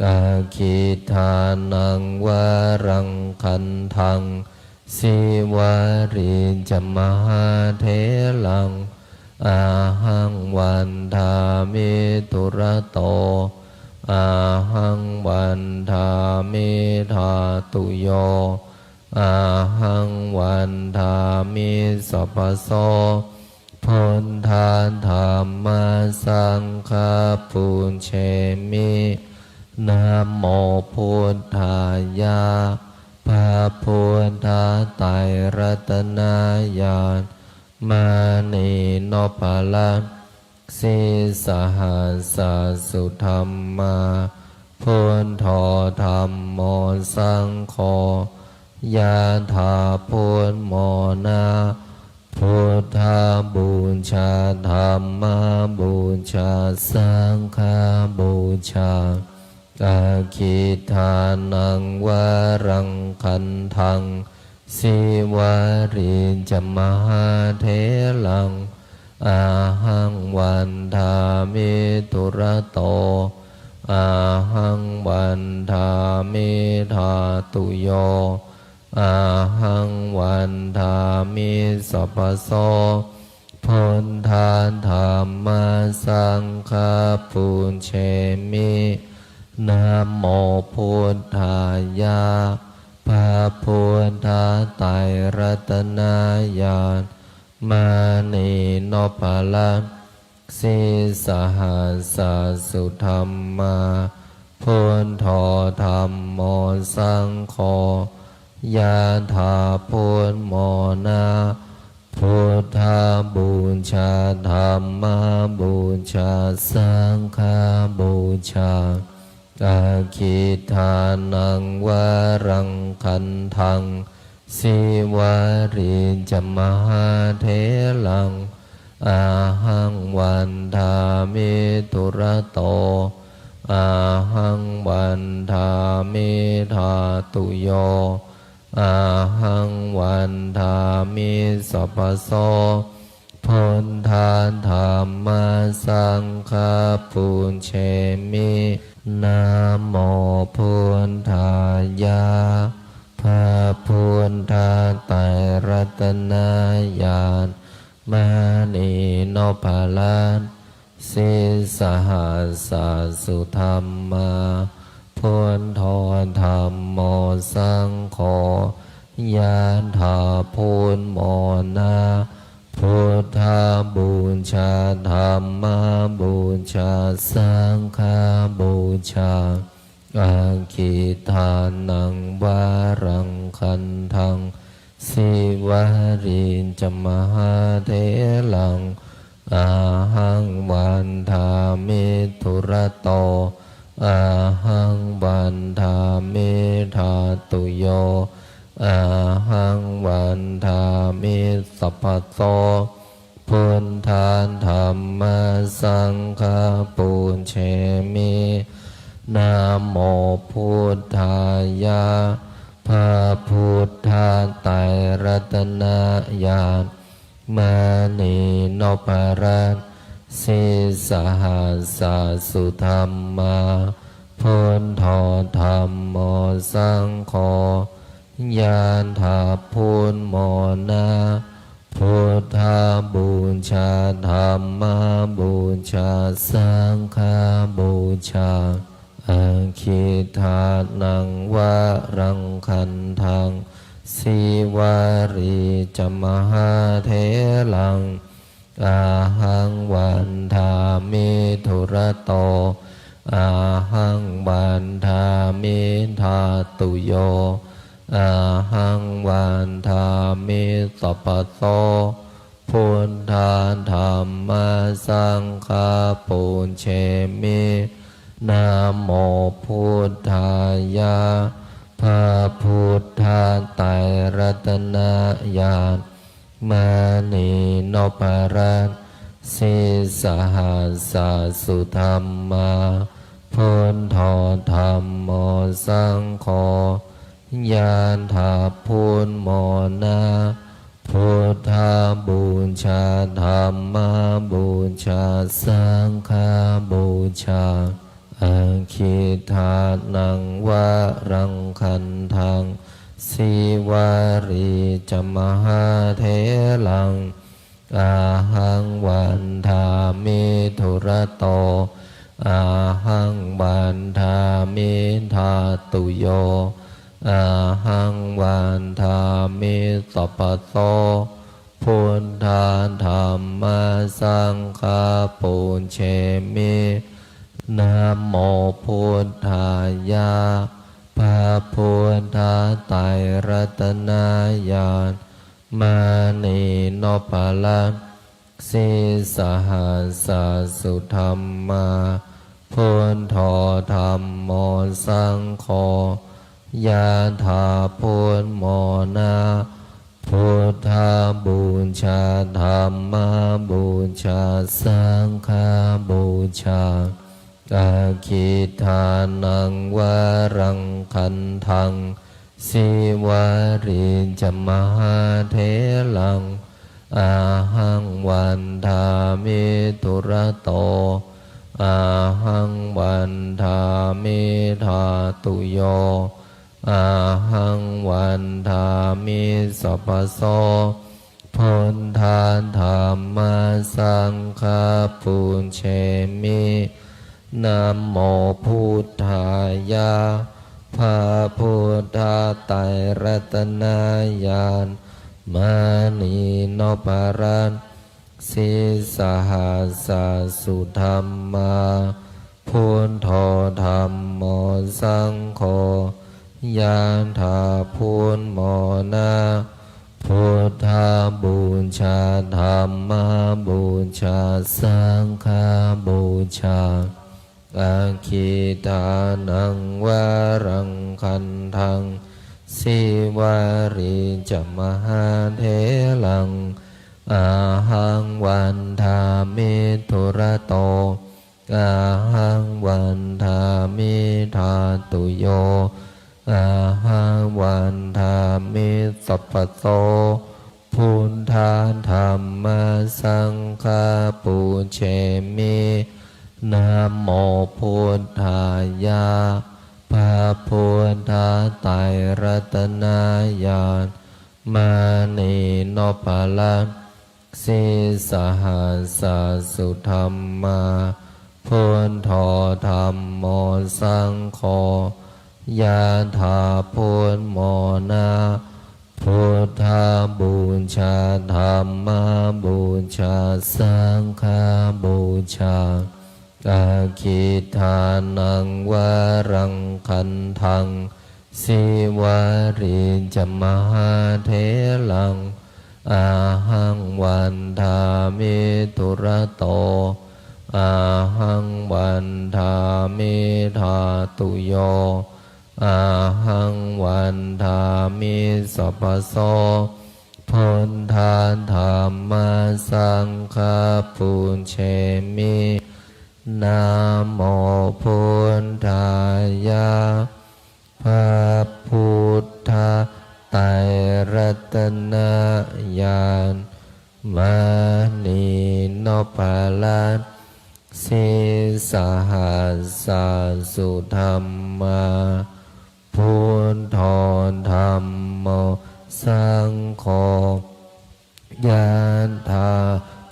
อาคิทานังวรังคันทังสิวาริจมหาเถลังอาหังวันทามิตุระโตอาหังวันทามิธาตุโยอาหังวันทามิสัพพโสพุทธาธรรมสังฆปุญเชมินะโมพุทธายะพระพุทธไตรรัตนญาณมานีโนภาลังสิสหัสสุธรรมาพุทโธธรรมโมสังโฆยะถาพุทโมนาพุทธาบูชาธรรมบูชาสังฆบูชาอาคิทานังวรังคันทังสิวาริจมหาเถลังอาหังวันทามิตุระโตอาหังวันทามิธาตุโยอาหังวันทามิสัพพโสพุทธาธรรมสังฆปุญเชมินะโมพุทธายะพระพุทธไตรรัตนญาณมานีโนภาลังสิสหัสสุธรรมาพุทโธธรรมโมสังโฆยะถาพุทโมนาพุทธาบูชาธรรมบูชาสังฆบูชาอาคิทานังวรังคันทังสิวาริจมหาเถลังอาหังวันทามิตุระโตอาหังวันทามิธาตุโยอาหังวันทามิสัพพโสพุทธาธรรมสังฆปุญเชมินะโมพุทธายะพระพุทธไตรรัตนญาณมานีโนภาลังสิสหัสสุธรรมาพุทโธธรรมโมสังโฆยะถาพุทโมนาพุทธาบูชาธรรมบูชาสังฆบูชาอาคิทานังวรังคันทังสิวาริจมหาเถลังอาหังวันทามิตุระโตอาหังวันทามิธาตุโยอาหังวันทามิสัพพโสพุทธาธรรมสังฆปุญเชมิ นะโมพุทธายะพระพุทธไตรรัตนญาณมานีนพรัตน์สิสหัสสะสุธรรมาพุทโธธัมโมสังโฆยานถาพุทโมนาพุทธาบูชาธัมมาบูชาสังฆาบูชาอาคิทานังวะรังคันทังสีวารีจมหาเถลังอาหังวันทามิธุระโตอาหังวันทามิทาตุโยอาหังวันทามิสัพพโสพุทธาธัมมาสังฆาปุญเชมินะโมพุทธายะพระพุทธไตรรัตนญาณมานีนพรัตน์สิสหัสสะสุธรรมาพุทโธธัมโมสังโฆยานถาพุทโมนาพุทธาบูชาธัมมาบูชาสังฆาบูชาอาคิทานังวะรังคันทังสีวารีจมหาเถลังอาหังวันทามิธุระโตอาหังวันทามิทาตุโยอาหังวันทามิสัพพโสพุทธาธัมมาสังฆาปุญเชมินะโมพุทธายะพระพุทธไตรรัตนญาณมานีนพรัตน์สิสหัสสะสุธรรมาพุทโธธัมโมสังโฆยะถาพุทโมนาพุทธาบูชาธัมมาบูชาสังฆาบูชาอาคิทานังวะรังคันทังสีวารีจมหาเถลังอาหังวันทามิธุระโตอาหังวันทามิทาตุโยอาหังวันทามิสัพพโสพุทธาธัมมาสังฆาปุญเชมินะโมพุทธายะพระพุทธไตรรัตนญาณมานีนพรัตน์สิสหัสสะสุธรรมาพุทโธธัมโมสังโฆยานถาพุทโมนาพุทธาบูชาธัมมาบูชาสังฆาบูชาอาคิทานังวะรังคันทังสีวารีจมหาเถลังอาหังวันทามิธุระโตอาหังวันทามิทาตุโยอาหังวันทามิสัพพโสพุทธาธัมมาสังฆาปุญเชมินะโมพุทธายะพระพุทธไตรรัตนญาณมานีนพรัตน์สิสหัสสะสุธรรมาพุทโธธัมโมสังโฆยะถาพุทโมนาพุทธาบูชาธัมมาบูชาสังฆาบูชาอาคิทานังวะรังคันทังสีวารีจมหาเถลังอาหังวันทามิธุระโตอาหังวันทามิทาตุโยอาหังวันทามิสัพพโสพุทธาธัมมาสังฆาปุญเชมิ นะโมพุทธายะพระพุทธไตรรัตนญาณมณีนพลัสสิสหัสสะสุธรรมาพุทโธธัมโมสังโฆยะถา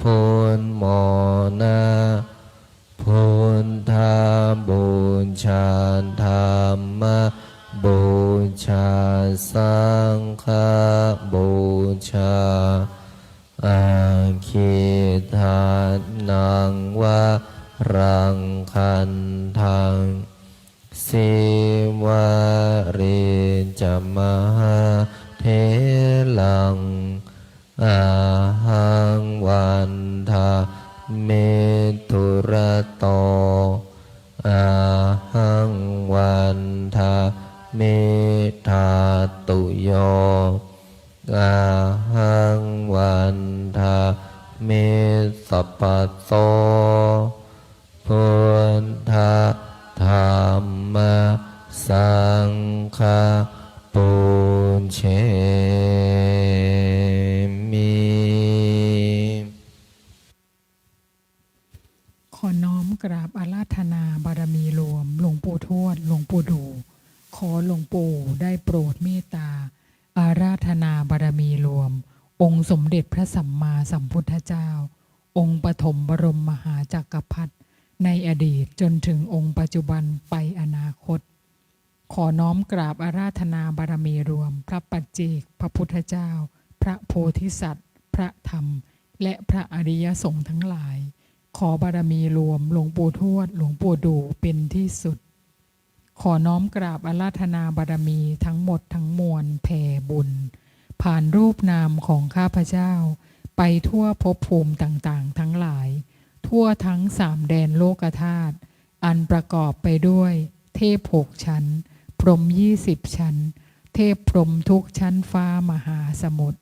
พุทโมนะพุทธบูชาธรรมบูชาสังฆบูชาอาคิทานังวะรังคันทังสิวาริจมหาเทลังอาหังวันทาเมตุระโตอาหังวันทาเมธาตุโยอาหังวันทาเมสัพพโตพุทธธรรมสังฆปุญเชมิ ขอน้อมกราบอาราธนาบารมีรวมหลวงปู่ทวดหลวงปู่ดูขอหลวงปู่ได้โปรดเมตตาอาราธนาบารมีรวมองค์สมเด็จพระสัมมาสัมพุทธเจ้าองค์ปฐมบรมมหาจักรพรรดิในอดีตจนถึงองค์ปัจจุบันไปอนาคตขอน้อมกราบอาราธนาบารมีรวมพระปัจเจกพระพุทธเจ้าพระโพธิสัตว์พระธรรมและพระอริยสงฆ์ทั้งหลายขอบารมีรวมหลวงปู่ทวดหลวงปู่ดูเป็นที่สุดขอน้อมกราบอาราธนาบารมีทั้งหมดทั้งมวลแผ่บุญผ่านรูปนามของข้าพเจ้าไปทั่วภพภูมิต่างๆทั้งหลายทั่วทั้ง3แดนโลกธาตุอันประกอบไปด้วยเทพ6ชั้นพรหม20ชั้นเทพพรหมทุกชั้นฟ้ามหาสมุทร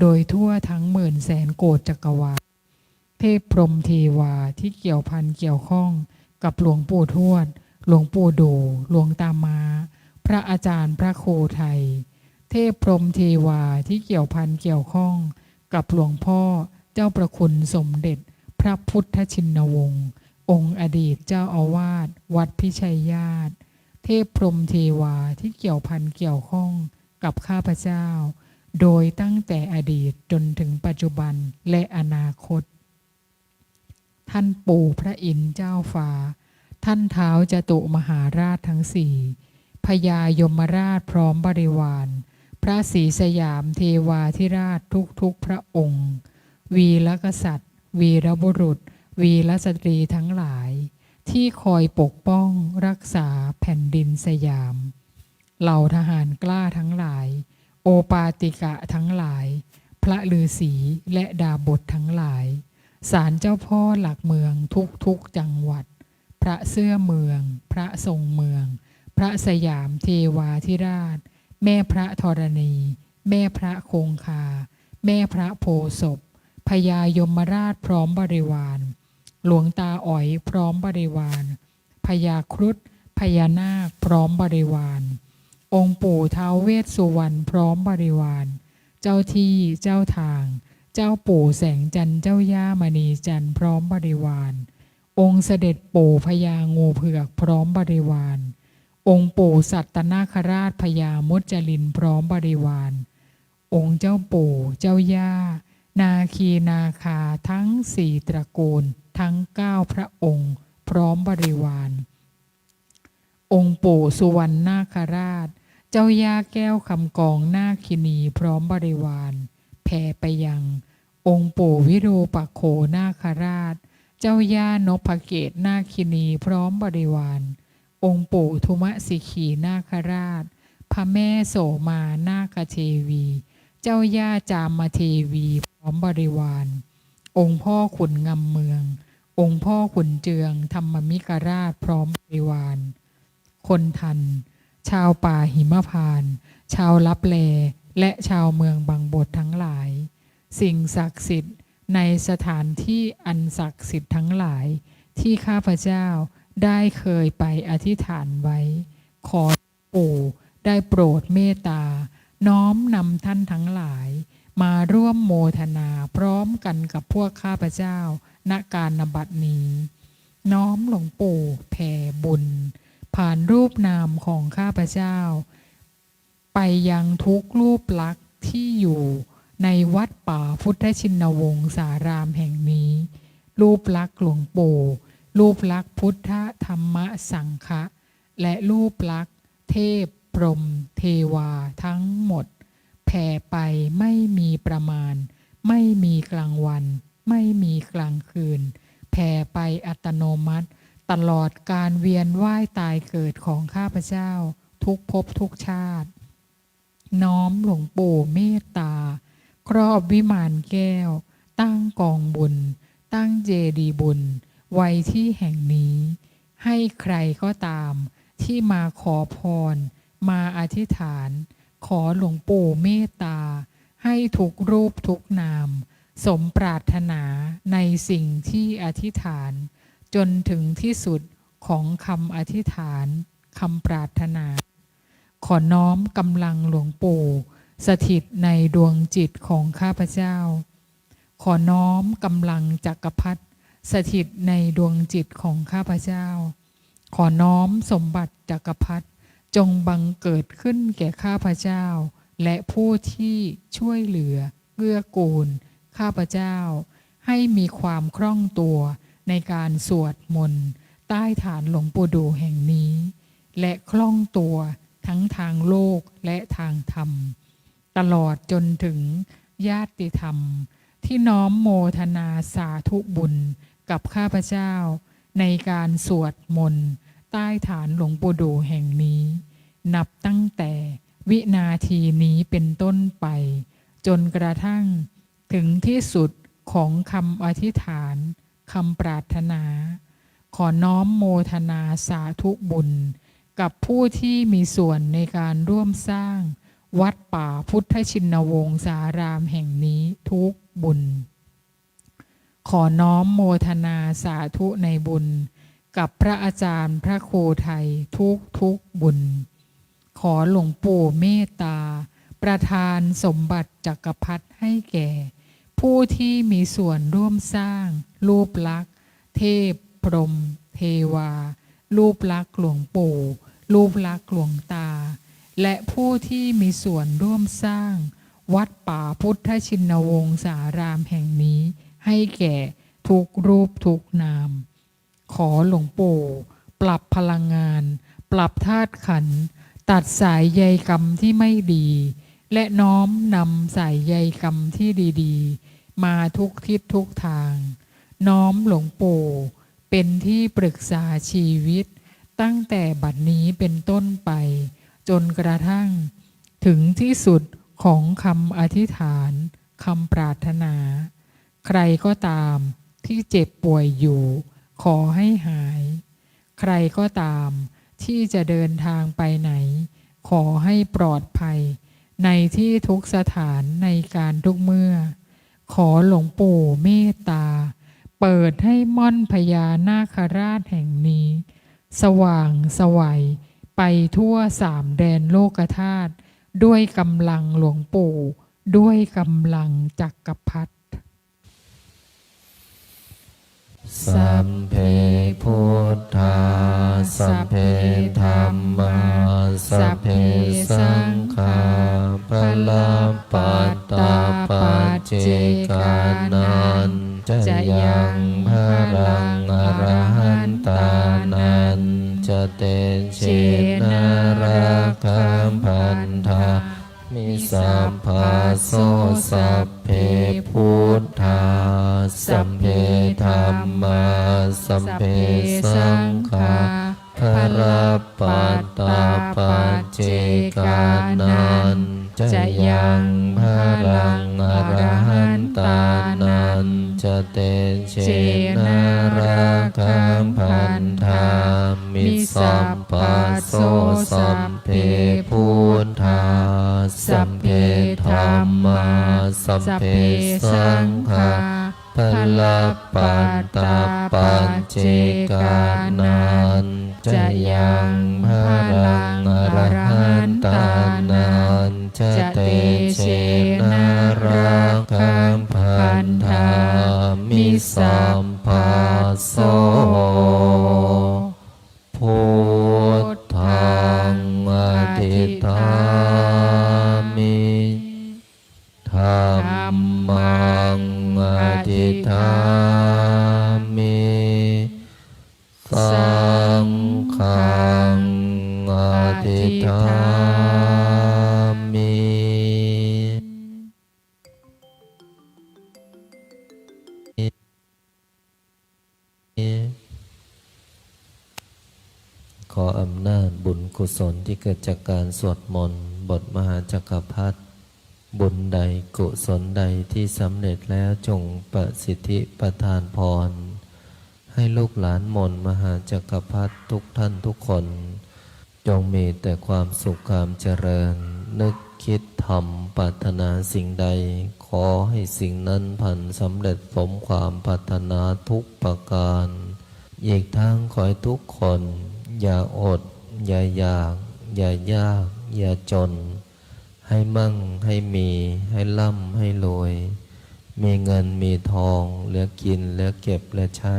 โดยทั่วทั้ง10,000,000 โกฏจักรวาลเทพพรหมเทวาที่เกี่ยวพันเกี่ยวข้องกับหลวงปู่ทวดหลวงปู่ดูหลวงตามาพระอาจารย์พระโคไทยเทพพรหมเทวาที่เกี่ยวพันเกี่ยวข้องกับหลวงพ่อเจ้าประคุณสมเด็จพระพุทธชินวงศ์องค์อดีตเจ้าอาวาสวัดพิชัยญาติเทพพรหมเทวาที่เกี่ยวพันเกี่ยวข้องกับข้าพเจ้าโดยตั้งแต่อดีตจนถึงปัจจุบันและอนาคตท่านปู่พระอินทร์เจ้าฟ้าท่านท้าวจตุมหาราชทั้งสี่พญายมราชพร้อมบริวารพระศรีสยามเทวาธิราชทุกพระองค์วีรกษัตริย์วีรบุรุษวีรสตรีทั้งหลายที่คอยปกป้องรักษาแผ่นดินสยามเหล่าทหารกล้าทั้งหลายโอปาติกะทั้งหลายพระฤาษีและดาบททั้งหลายศาลเจ้าพ่อหลักเมืองทุกจังหวัดพระเสื้อเมืองพระทรงเมืองพระสยามเทวาธิราชแม่พระธรณีแม่พระคงคาแม่พระโพธิ์ศพพญายมราชพร้อมบริวารหลวงตาอ๋อยพร้อมบริวารพญาครุฑพญานาคพร้อมบริวารองค์ปู่ท้าวเวสสุวรรณพร้อมบริวารเจ้าที่เจ้าทางเจ้าปู่แสงจันทร์เจ้าย่ามณีจันทร์พร้อมบริวารองค์เสด็จปู่พญางูเผือกพร้อมบริวารองค์ปู่สัตนาคราชพญามุจลินพร้อมบริวารองค์เจ้าปู่เจ้าย่านาคีนาคาทั้ง4ตระกูลทั้ง9พระองค์พร้อมบริวารองค์ปู่สุวรรณนาคราชเจ้าย่าแก้วคำกองนาคินีพร้อมบริวารแผ่ไปยังองค์ปู่วิรูปักโขนาคราชเจ้าย่านพเกตนาคินีพร้อมบริวารองค์ปู่ทุมสิขีนาคราชพระแม่โสมานาคเทวีเจ้าย่าจามเทวีพร้อมบริวารองค์พ่อขุนงำเมืององค์พ่อขุนเจืองธรรมมิกราชพร้อมบริวารคนทันชาวป่าหิมพานต์ชาวลับแลและชาวเมืองบางบททั้งหลายสิ่งศักดิ์สิทธิ์ในสถานที่อันศักดิ์สิทธิ์ทั้งหลาย ที่ข้าพเจ้าได้เคยไปอธิษฐานไว้ขอปู่ได้โปรดเมตตาน้อมนำท่านทั้งหลายมาร่วมโมทนาพร้อมกันกับพวกข้าพเจ้าณการณบัดนี้น้อมหลวงปู่แผ่บุญผ่านรูปนามของข้าพเจ้าไปยังทุกรูปลักษณ์ที่อยู่ในวัดป่าพุทธชินวงศารามแห่งนี้รูปลักษณ์หลวงปู่รูปลักษณ์พุทธธรรมสังฆะและรูปลักษณ์เทพพรหมเทวาทั้งหมดแผ่ไปไม่มีประมาณไม่มีกลางวันไม่มีกลางคืนแผ่ไปอัตโนมัติตลอดการเวียนว่ายตายเกิดของข้าพเจ้าทุกภพทุกชาติน้อมหลวงปู่เมตตาครอบวิมานแก้วตั้งกองบุญตั้งเจดีย์บุญไว้ที่แห่งนี้ให้ใครก็ตามที่มาขอพรมาอธิษฐานขอหลวงปู่เมตตาให้ทุกรูปทุกนามสมปรารถนาในสิ่งที่อธิษฐานจนถึงที่สุดของคำอธิษฐานคำปรารถนาขอน้อมกำลังหลวงปู่สถิตในดวงจิตของข้าพเจ้าขอน้อมกำลังจักรพรรดิสถิตในดวงจิตของข้าพเจ้าขอน้อมสมบัติจักรพรรดิจงบังเกิดขึ้นแก่ข้าพเจ้าและผู้ที่ช่วยเหลือเกื้อกูลข้าพเจ้าให้มีความคล่องตัวในการสวดมนต์ใต้ฐานหลวงปู่ดูแห่งนี้และคล่องตัวทั้งทางโลกและทางธรรมตลอดจนถึงญาติธรรมที่น้อมโมทนาสาธุบุญกับข้าพเจ้าในการสวดมนต์ใต้ฐานหลวงปู่ดูแห่งนี้นับตั้งแต่วินาทีนี้เป็นต้นไปจนกระทั่งถึงที่สุดของคำอธิษฐานคำปรารถนาขอน้อมโมทนาสาธุบุญกับผู้ที่มีส่วนในการร่วมสร้างวัดป่าพุทธชินวงศารามแห่งนี้ทุกบุญขอน้อมโมทนาสาธุในบุญกับพระอาจารย์พระครูไทยทุกบุญขอหลวงปู่เมตตาประทานสมบัติจักรพรรดิให้แก่ผู้ที่มีส่วนร่วมสร้างรูปลักษณ์เทพพรหมเทวารูปลักษณ์หลวงปู่รูปลักษณ์หลวงตาและผู้ที่มีส่วนร่วมสร้างวัดป่าพุทธชินวงศารามแห่งนี้ให้แก่ทุกรูปทุกนามขอหลวงปู่ปรับพลังงานปรับธาตุขันธ์ตัดสายใยกรรมที่ไม่ดีและน้อมนำสายใยกรรมที่ดีๆมาทุกทิศทุกทางน้อมหลวงปู่เป็นที่ปรึกษาชีวิตตั้งแต่บัดนี้เป็นต้นไปจนกระทั่งถึงที่สุดของคำอธิษฐานคำปรารถนาใครก็ตามที่เจ็บป่วยอยู่ขอให้หายใครก็ตามที่จะเดินทางไปไหนขอให้ปลอดภัยในที่ทุกสถานในการทุกเมื่อขอหลวงปู่เมตตาเปิดให้ม่อนพญานาคราชแห่งนี้สว่างไสวไปทั่วสามแดนโลกธาตุด้วยกำลังหลวงปู่ด้วยกำลังจักรพรรดิสัพเพพุทธาสัพเพธัมมาสัพเพสังฆาพลังปัตตาปัจเจกานันจะยังพลังอรหันตานันจะเตเชนะราคัมพันธามิสัพพะโสสัพเพพุทธาสัพเพธัมมาสัพเพสังฆาพระปัตตาปัจเจกานันจะยังพลังอรหันตานันจะเตเชนะราคัมพันธามิสัพพะโสสัพเพพุทธาสัพเพธัมมาสัพเพสังฆาพ พลปันตาปัญเจกานันจะยังพลังอรหันตานันจะเตเชนะรักขังพันธามิสัมปัสโสพุทธังอธิษฐามิธัมมังอธิษฐามิสังฆังอธิษฐามิ ขออำนาจบุญกุศลที่เกิดจากการสวดมนต์บทมหาจักรพรรดิบุญใดกุศลใดที่สำเร็จแล้วจงประสิทธิประทานพรให้ลูกหลานมนต์มหาจักรพรรดิทุกท่านทุกคนจงมีแต่ความสุขความเจริญนึกคิดทำปรารถนาสิ่งใดขอให้สิ่งนั้นพันสำเร็จสมความปรารถนาทุกประการอีกทั้งขอให้ทุกคนอย่าอดอย่าอยากอย่ายากอย่าจนให้มั่งให้มีให้ร่ำให้รวยมีเงินมีทองเหลือกินเหลือเก็บเหลือใช้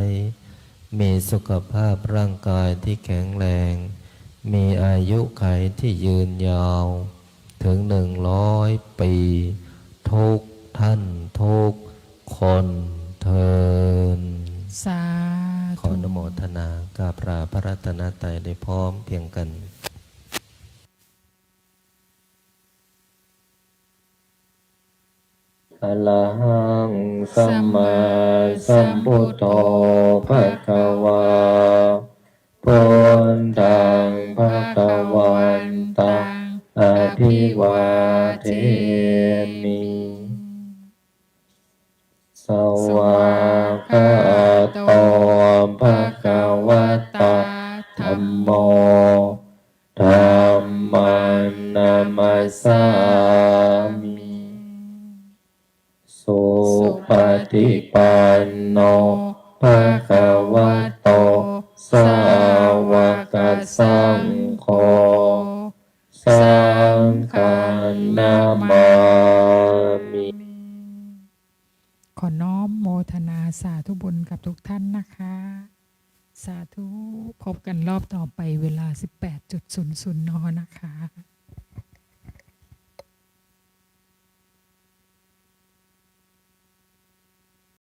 มีสุขภาพร่างกายที่แข็งแรงมีอายุขัยที่ยืนยาวถึง100 ปีทุกท่านทุกคนเทินสาธุ ขออนุโมทนากราบลาพระรัตนตรัยได้พร้อมเพียงกันอะระหังสัมมาสัมพุทโธภะคะวาพุทธังภะคะวันตังอภิวาเทมิสวากขาโตภะคะวะตะธัมโมธัมมังนามัสสามิสุปฏิปันโนภะคะวะโตสาวกสังโฆสังฆนามามิ ขอน้อมโมทนาสาธุบุญกับทุกท่านนะคะ สาธุพบกันรอบต่อไปเวลา 18:00 น.นะคะ